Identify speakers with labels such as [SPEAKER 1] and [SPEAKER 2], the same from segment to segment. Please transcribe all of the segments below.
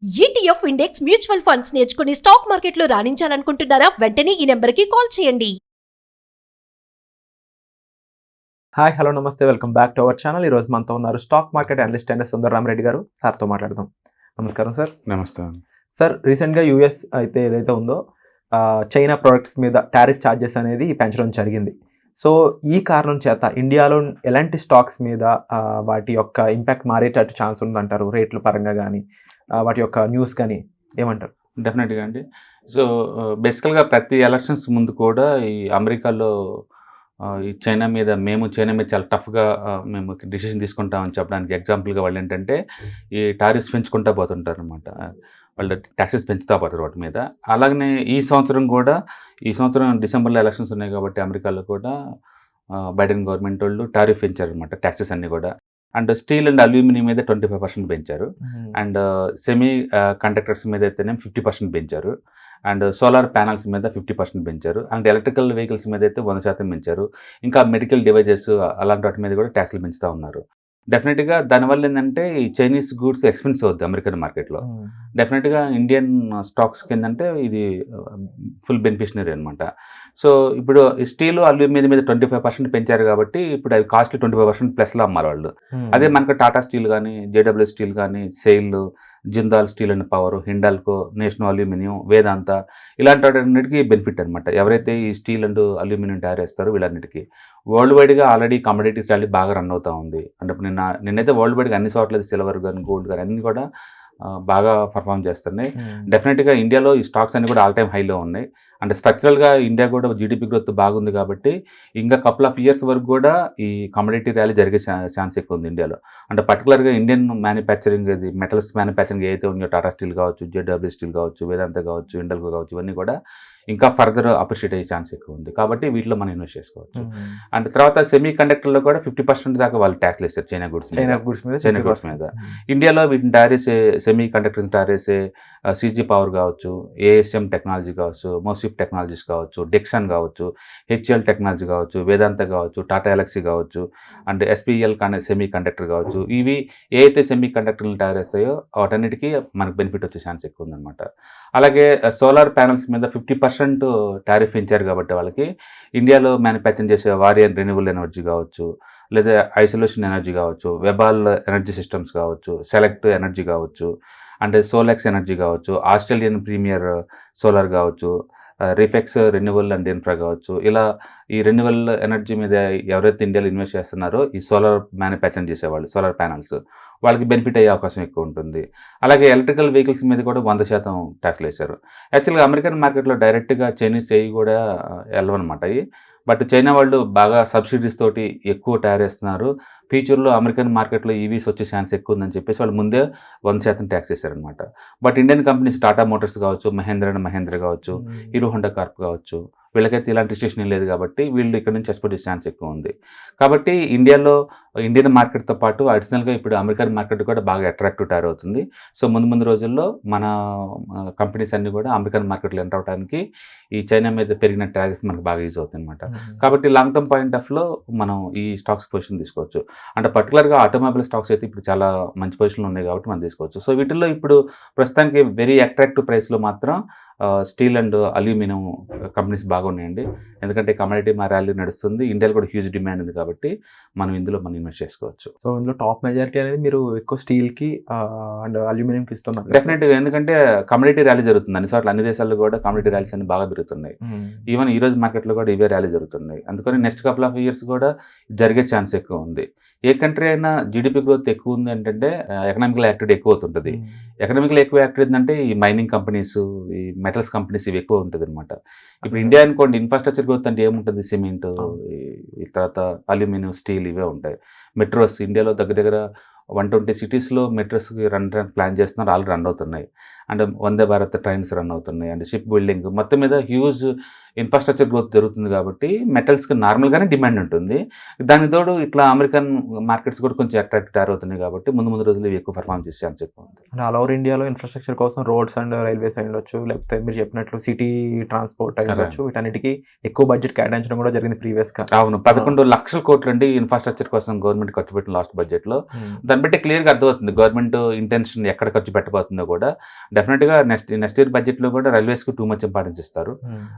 [SPEAKER 1] ETF index mutual funds నేర్చుకుని stock మార్కెట్లో రాణించాలనుకుంటున్నారా? వెంటనే ఈ నెంబర్కి కాల్ చేయండి.
[SPEAKER 2] హాయ్ హలో నమస్తే, welcome back to our channel. ఈరోజు మనతో ఉన్నారు స్టాక్ మార్కెట్ అనలిస్ట్ అయిన సుందరరామరెడ్డి గారు. సార్తో మాట్లాడదాం. నమస్కారం సార్.
[SPEAKER 3] నమస్తే.
[SPEAKER 2] సార్, రీసెంట్గా యూఎస్ అయితే ఏదైతే ఉందో చైనా ప్రొడక్ట్స్ మీద టారిఫ్ ఛార్జెస్ అనేది పెంచడం జరిగింది. సో ఈ కారణం చేత ఇండియాలో ఎలాంటి స్టాక్స్ మీద వాటి యొక్క ఇంపాక్ట్ మారేటట్టు ఛాన్స్ ఉందంటారు? రేట్ల పరంగా కానీ వాటి యొక్క న్యూస్ కానీ ఏమంటారు?
[SPEAKER 3] డెఫినెట్గా అండి. సో బేసికల్గా ప్రతి ఎలక్షన్స్ ముందు కూడా ఈ అమెరికాలో ఈ చైనా మీద చాలా టఫ్గా మేము డిసిషన్ తీసుకుంటామని చెప్పడానికి ఎగ్జాంపుల్గా వాళ్ళు ఏంటంటే ఈ టారిఫ్స్ పెంచుకుంటూ పోతుంటారు అనమాట. వాళ్ళు ట్యాక్సెస్ పెంచుతూ పోతారు వాటి మీద. అలాగనే ఈ సంవత్సరం డిసెంబర్లో ఎలక్షన్స్ ఉన్నాయి కాబట్టి అమెరికాలో కూడా బైడెన్ గవర్నమెంట్ వాళ్ళు టారిఫ్ పెంచారనమాట, ట్యాక్సెస్ అన్నీ కూడా. అండ్ స్టీల్ అండ్ అల్యూమినియం మీద 25% పెంచారు. అండ్ సెమీ కండక్టర్స్ మీద అయితేనే 50% పెంచారు. అండ్ సోలార్ ప్యానల్స్ మీద 50% పెంచారు. అండ్ ఎలక్ట్రికల్ వెహికల్స్ మీద అయితే 100% పెంచారు. ఇంకా మెడికల్ డివైజెస్ అలాంటి వాటి మీద కూడా ట్యాక్స్లు పెంచుతూ ఉన్నారు. డెఫినెట్గా దానివల్ల ఏంటంటే ఈ చైనీస్ గూడ్స్ ఎక్స్పెన్సివ్ అవుద్ది అమెరికన్ మార్కెట్లో. డెఫినెట్గా ఇండియన్ స్టాక్స్కి ఏంటంటే ఇది ఫుల్ బెనిఫిషనరీ అనమాట. సో ఇప్పుడు స్టీల్ అల్యూమినియం మీద 25% పెంచారు కాబట్టి ఇప్పుడు అవి కాస్ట్ 25% ప్లస్లో అమ్మారు వాళ్ళు. అదే మనకు టాటా స్టీల్ కానీ, జేడబ్ల్యూ స్టీల్ కానీ, SAIL, Jindal steel and power, Hindalco, national aluminium, Vedanta ఇలాంటి వాటన్నిటికీ బెనిఫిట్ అనమాట. ఎవరైతే ఈ స్టీల్ అండ్ అల్యూమినియం తయారు చేస్తారో వీళ్ళన్నిటికీ వరల్డ్ వైడ్గా ఆల్రెడీ కమోడిటీస్ ర్యాలీ బాగా రన్ అవుతూ ఉంది. అంటే ఇప్పుడు నిన్నైతే వరల్డ్ వైడ్గా అన్ని చోట్ల సిల్వర్ కానీ, గోల్డ్ కానీ అన్నీ కూడా బాగా పర్ఫామ్ చేస్తున్నాయి. డెఫినెట్గా ఇండియాలో ఈ స్టాక్స్ అన్ని కూడా ఆల్ టైమ్ హైలో ఉన్నాయి. అంటే స్ట్రక్చరల్గా ఇండియా కూడా జీడిపి గ్రోత్ బాగుంది కాబట్టి ఇంకా కపుల్ ఆఫ్ ఇయర్స్ వరకు కూడా ఈ కమోడిటీ ర్యాలీ జరిగే ఛాన్స్ ఎక్కువ ఉంది ఇండియాలో. అంటే పర్టికులర్గా ఇండియన్ మ్యానుఫ్యాక్చరింగ్, ఇది మెటల్స్ మ్యానుఫ్యాక్చరింగ్ ఏదైతే ఉందో టాటా స్టీల్ కావచ్చు, జేడబ్ల్యూ స్టీల్ కావచ్చు, వేదాంత కావచ్చు, హిండాల్కో కావచ్చు, ఇవన్నీ కూడా ఇంకా ఫర్దర్ అప్రిషియేట్ అయ్యే ఛాన్స్ ఎక్కువ ఉంది కాబట్టి వీటిలో మనం ఇన్వెస్ట్ చేసుకోవచ్చు. అండ్ తర్వాత సెమీ కండక్టర్లో కూడా 50% దాకా వాళ్ళు ట్యాక్స్లు వేస్తారు చైనా గుడ్స్ మీద. ఇండియాలో వీటిని తయారు చేసే సెమీ కండక్టర్స్ తయారు చేసే సీజీ పవర్ కావచ్చు, ఏఎస్ఎం టెక్నాలజీ కావచ్చు, మోసిఫ్ టెక్నాలజీస్ కావచ్చు, డెక్సన్ కావచ్చు, హెచ్ఎల్ టెక్నాలజీ కావచ్చు, వేదాంత కావచ్చు, టాటా ఎలక్సీ కావచ్చు, అండ్ ఎస్పీఎల్ సెమీ కండక్టర్ కావచ్చు, ఇవి ఏ అయితే సెమీ కండక్టర్లు తయారు చేస్తాయో వాటన్నిటికీ మనకు బెనిఫిట్ వచ్చే ఛాన్స్ ఎక్కువ ఉందన్నమాట. అలాగే సోలార్ ప్యానల్స్ మీద 50% టారిఫ్ పెంచారు కాబట్టి వాళ్ళకి ఇండియాలో మ్యానుఫ్యాక్చరింగ్ చేసే వారియన్ రెన్యూవబుల్ ఎనర్జీ కావచ్చు, లేదా ఐసోలేషన్ ఎనర్జీ కావచ్చు, వెబాల్ ఎనర్జీ సిస్టమ్స్ కావచ్చు, సెలెక్ట్ ఎనర్జీ కావచ్చు, అంటే సోలెక్స్ ఎనర్జీ కావచ్చు, ఆస్ట్రేలియన్ ప్రీమియర్ సోలార్ కావచ్చు, రిఫెక్స్ రెన్యూవబుల్ అండ్ ఇన్ఫ్రా కావచ్చు, ఇలా ఈ రెన్యూవబుల్ ఎనర్జీ మీద ఎవరైతే ఇండియాలో ఇన్వెస్ట్ చేస్తున్నారో ఈ సోలార్ మ్యానుఫ్యాక్చరింగ్ చేసేవాళ్ళు, సోలార్ ప్యానల్స్, వాళ్ళకి బెనిఫిట్ అయ్యే అవకాశం ఎక్కువ ఉంటుంది. అలాగే ఎలక్ట్రికల్ వెహికల్స్ మీద కూడా 100% ట్యాక్స్లు వేశారు. యాక్చువల్గా అమెరికన్ మార్కెట్లో డైరెక్ట్గా చైనీస్ చేయి కూడా వెళ్ళవన్నమాట అవి. బట్ చైనా వాళ్ళు బాగా సబ్సిడీస్ తోటి ఎక్కువ తయారు చేస్తున్నారు. ఫ్యూచర్లో అమెరికన్ మార్కెట్లో ఈవీస్ వచ్చే ఛాన్స్ ఎక్కువ ఉందని చెప్పేసి వాళ్ళు ముందే 100% ట్యాక్స్ చేశారనమాట. But Indian companies Tata Motors కావచ్చు, మహేంద్ర కావచ్చు, హీరో హోండా కార్ప్ కావచ్చు, వీళ్ళకైతే ఇలాంటి రిస్ట్రిక్షన్ లేదు కాబట్టి వీళ్ళు ఇక్కడ నుంచి ఎక్స్పోర్ట్ చేసే ఛాన్స్ ఎక్కువ ఉంది. కాబట్టి ఇండియన్ మార్కెట్తో పాటు అడిషనల్గా ఇప్పుడు అమెరికన్ మార్కెట్ కూడా బాగా అట్రాక్టివ్ తయారవుతుంది. సో ముందు రోజుల్లో మన కంపెనీస్ అన్నీ కూడా అమెరికన్ మార్కెట్లో ఎంటర్ అవడానికి ఈ చైనా మీద పెరిగిన టారిఫ్ మనకు బాగా యూజ్ అవుతుంది అనమాట. కాబట్టి లాంగ్ టర్మ్ పాయింట్ ఆఫ్లో మనం ఈ స్టాక్స్ పొజిషన్ తీసుకోవచ్చు. అంటే పర్టికులర్గా ఆటోమొబైల్ స్టాక్స్ అయితే ఇప్పుడు చాలా మంచి పొజిషన్లో ఉన్నాయి కాబట్టి మనం తీసుకోవచ్చు. సో వీటిల్లో ఇప్పుడు ప్రస్తుతానికి వెరీ అట్రాక్టివ్ ప్రైస్లో మాత్రం స్టీల్ అండ్ అల్యూమినియం కంపెనీస్ బాగున్నాయండి. ఎందుకంటే కమోడిటీ ర్యాలీ నడుస్తుంది, ఇండియాలో కూడా హ్యూజ్ డిమాండ్ ఉంది కాబట్టి ఇందులో మనం ఇన్వెస్ట్ చేసుకోవచ్చు.
[SPEAKER 2] సో ఇందులో టాప్ మెజారిటీ అనేది మీరు ఎక్కువ స్టీల్కి అండ్ అల్యూమినియంకి ఇస్తున్నారు
[SPEAKER 3] డెఫినెట్గా. ఎందుకంటే కమోడిటీ ర్యాలీ జరుగుతుంది అన్ని చోట్ల, అన్ని దేశాల్లో కూడా కమోడిటీ ర్యాలీస్ అన్ని బాగా పెరుగుతున్నాయి. ఈవెన్ ఈ రోజు మార్కెట్లో కూడా ఇవే ర్యాలీ జరుగుతున్నాయి. అందుకని నెక్స్ట్ కపుల్ ఆఫ్ ఇయర్స్ కూడా జరిగే ఛాన్స్ ఎక్కువ ఉంది. ఏ కంట్రీ అయినా జీడిపి గ్రోత్ ఎక్కువ ఉంది అంటే ఎకనామికల్ యాక్టివిటీ ఎక్కువ అవుతుంటుంది. ఎకనామికల్ ఎక్కువ యాక్టివిటీ అంటే ఈ మైనింగ్ కంపెనీస్, ఈ మెటల్స్ కంపెనీస్ ఇవి ఎక్కువ ఉంటుంది అనమాట. ఇప్పుడు ఇండియా అనుకోండి, ఇన్ఫ్రాస్ట్రక్చర్ గ్రోత్ అంటే ఏముంటుంది? సిమెంట్, ఈ తర్వాత అల్యూమినియం, స్టీల్ ఇవే ఉంటాయి. మెట్రోస్ ఇండియాలో దగ్గర 120 సిటీస్లో మెట్రోస్కి రన్ ప్లాన్ చేస్తున్నారు, ఆల్రెడీ రన్ అవుతున్నాయి. And Vande Bharat trains run అవుతున్నాయి, అండ్ షిప్ బిల్డింగ్ మొత్తం మీద హ్యూజ్ ఇన్ఫ్రాస్ట్రక్చర్ గ్రోత్ జరుగుతుంది కాబట్టి మెటల్స్కి నార్మల్గానే డిమాండ్ ఉంటుంది. దాని తోడు ఇట్లా అమెరికన్ మార్కెట్స్ కూడా కొంచెం అట్రాక్ట్ తయారవుతున్నాయి కాబట్టి ముందు రోజులు ఇవి ఎక్కువ పర్ఫామ్ చేసే ఛాన్స్ ఎక్కువ ఉంది.
[SPEAKER 2] అంటే ఆల్ ఓవర్ ఇండియాలో ఇన్ఫ్రాస్ట్రక్చర్ కోసం రోడ్స్ అండ్ రైల్వేస్ అయి ఉండొచ్చు, లేకపోతే మీరు చెప్పినట్లు సిటీ ట్రాన్స్పోర్ట్ అయి ఉండొచ్చు, వీటన్నిటికీ ఎక్కువ బడ్జెట్ కేటాయించడం కూడా జరిగింది ప్రీవియస్గా.
[SPEAKER 3] అవును, 11 లక్షల కోట్లు అండి ఇన్ఫ్రాస్ట్రక్చర్ కోసం గవర్నమెంట్ ఖర్చు పెట్టిన లాస్ట్ బడ్జెట్లో. దాన్ని బట్టి క్లియర్గా అర్థమవుతుంది గవర్నమెంట్ ఇంటెన్షన్ ఎక్కడ ఖర్చు పెట్టబోతుందో కూడా. డెఫినెట్గా నెక్స్ట్ ఇయర్ బడ్జెట్లో కూడా రైల్వేస్కి టూ మచ్ ఇంపార్టెన్స్ ఇస్తారు,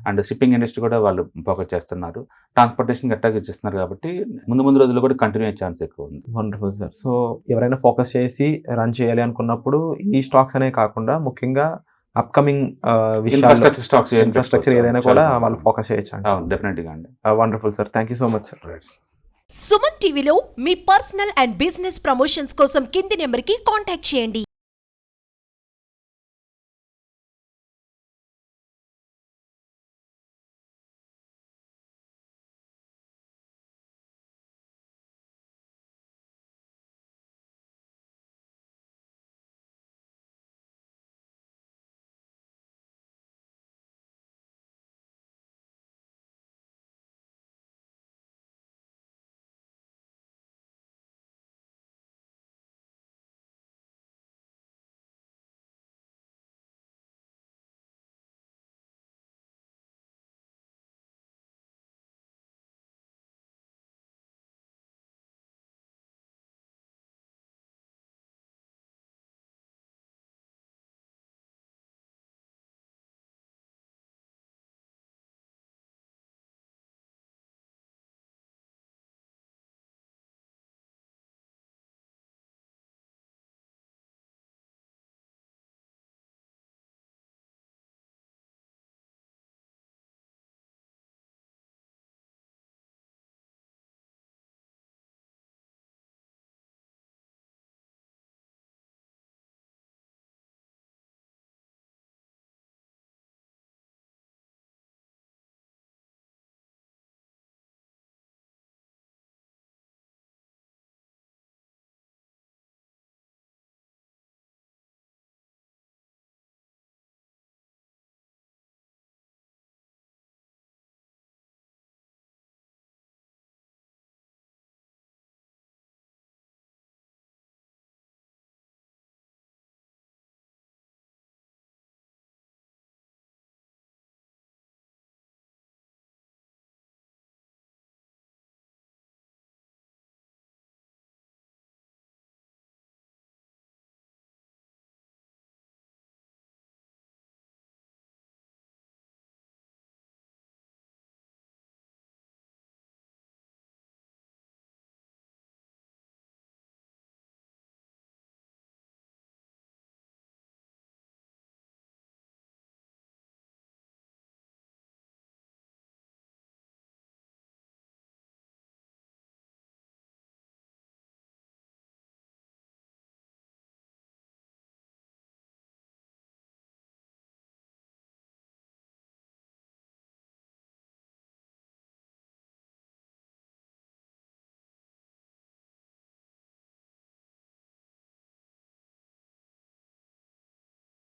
[SPEAKER 3] అండ్ షిప్పింగ్ ఇండస్ట్రీ కూడా వాళ్ళు ఫోకస్ చేస్తున్నారు, ట్రాన్స్పోర్టేషన్ అట్టాక్ ఇచ్చిస్తున్నారు కాబట్టి ముందు రోజుల్లో కూడా కంటిన్యూ అయ్యే ఛాన్స్ ఎక్కువ ఉంది.
[SPEAKER 2] Wonderful sir. సో ఎవరైనా ఫోకస్ చేసి రన్ చేయాలి అనుకున్నప్పుడు ఈ స్టాక్స్ అనే కాకుండా ముఖ్యంగా అప్కమింగ్ ఇన్ఫ్రాస్ట్రక్చర్ ఏదైనా కూడా వాళ్ళు ఫోకస్ చేయొచ్చు.
[SPEAKER 3] డెఫినెట్గా అండి.
[SPEAKER 2] Wonderful sir, thank you so much sir.
[SPEAKER 1] Suman టీవీలో మీ పర్సనల్ అండ్ బిజినెస్ ప్రమోషన్స్ కోసం కింది నెంబర్కి కాంటాక్ట్ చేయండి.